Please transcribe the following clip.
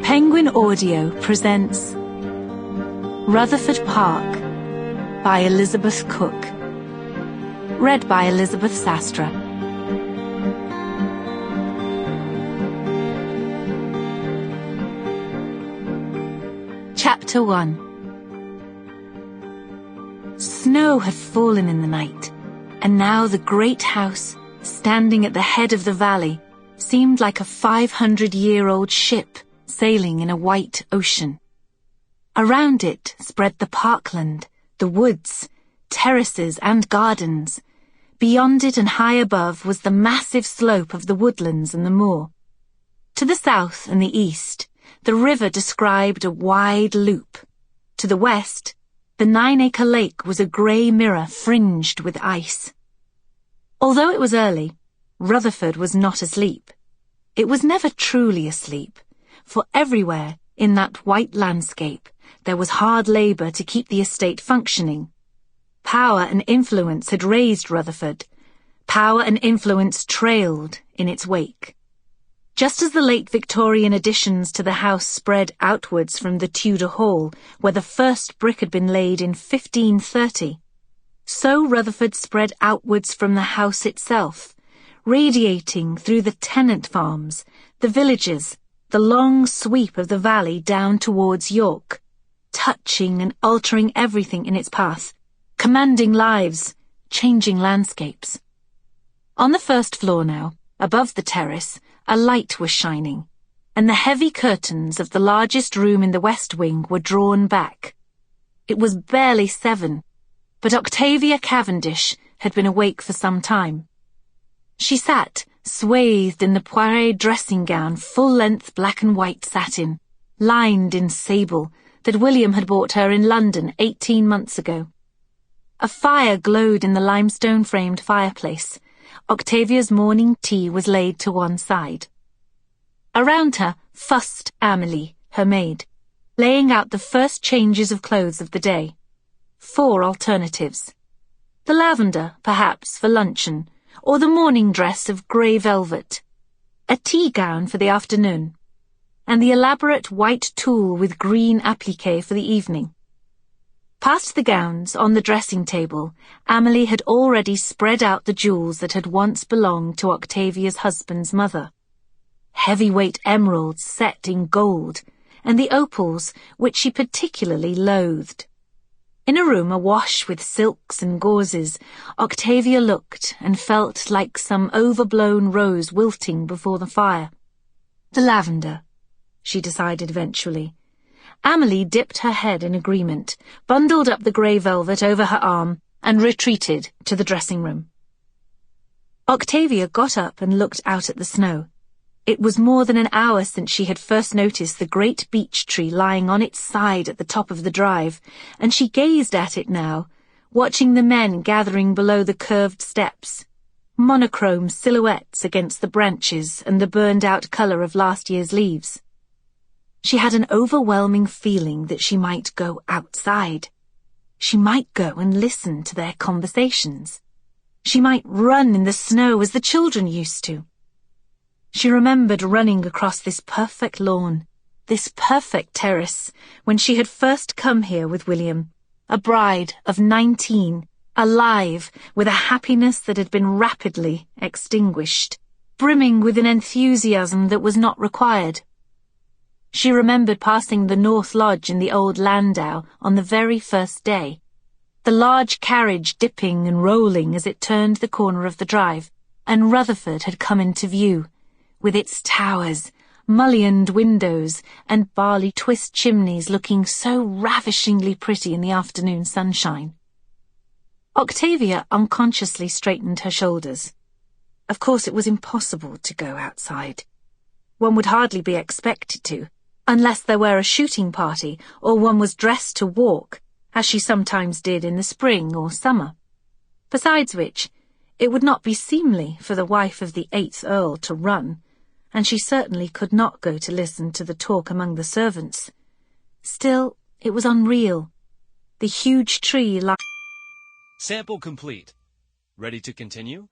Penguin Audio presents Rutherford Park by Elizabeth Cooke. Read by Elizabeth Sastre. Chapter 1. Snow had fallen in the night, and now the great house, standing at the head of the valley, seemed like a 500-year-old ship sailing in a white ocean. Around it spread the parkland, the woods, terraces and gardens. Beyond it and high above was the massive slope of the woodlands and the moor. To the south and the east, the river described a wide loop. To the west, the 9-acre lake was a grey mirror fringed with ice. Although it was early, Rutherford was not asleep. It was never truly asleep, for everywhere in that white landscape there was hard labour to keep the estate functioning. Power and influence had raised Rutherford. Power and influence trailed in its wake. Just as the late Victorian additions to the house spread outwards from the Tudor hall, where the first brick had been laid in 1530, so Rutherford spread outwards from the house itself, radiating through the tenant farms, the villages, the long sweep of the valley down towards York, touching and altering everything in its path, commanding lives, changing landscapes. On the first floor now, above the terrace, a light was shining, and the heavy curtains of the largest room in the west wing were drawn back. It was barely 7, but Octavia Cavendish had been awake for some time. She sat, swathed in the poiré dressing gown, full-length black and white satin, lined in sable, that William had bought her in London 18 months ago. A fire glowed in the limestone-framed fireplace. Octavia's morning tea was laid to one side. Around her fussed Amelie, her maid, laying out the first changes of clothes of the day. 4 alternatives. The lavender, perhaps, for luncheon, or the morning dress of grey velvet, a tea gown for the afternoon, and the elaborate white tulle with green appliqué for the evening. Past the gowns, on the dressing table, Amelie had already spread out the jewels that had once belonged to Octavia's husband's mother. Heavyweight emeralds set in gold, and the opals, which she particularly loathed. In a room awash with silks and gauzes, Octavia looked and felt like some overblown rose wilting before the fire. The lavender, she decided eventually. Amelie dipped her head in agreement, bundled up the grey velvet over her arm, and retreated to the dressing-room. Octavia got up and looked out at the snow. It was more than an hour since she had first noticed the great beech tree lying on its side at the top of the drive, and she gazed at it now, watching the men gathering below the curved steps, monochrome silhouettes against the branches and the burned-out colour of last year's leaves. She had an overwhelming feeling that she might go outside. She might go and listen to their conversations. She might run in the snow as the children used to. She remembered running across this perfect lawn, this perfect terrace, when she had first come here with William, a bride of 19, alive with a happiness that had been rapidly extinguished, brimming with an enthusiasm that was not required. She remembered passing the North Lodge in the old landau on the very first day, the large carriage dipping and rolling as it turned the corner of the drive, and Rutherford had come into view, with its towers, mullioned windows, and barley twist chimneys looking so ravishingly pretty in the afternoon sunshine. Octavia unconsciously straightened her shoulders. Of course it was impossible to go outside. One would hardly be expected to, unless there were a shooting party or one was dressed to walk, as she sometimes did in the spring or summer. Besides which, it would not be seemly for the wife of the 8th Earl to run, and she certainly could not go to listen to the talk among the servants. Still, it was unreal. The huge tree Sample complete. Ready to continue?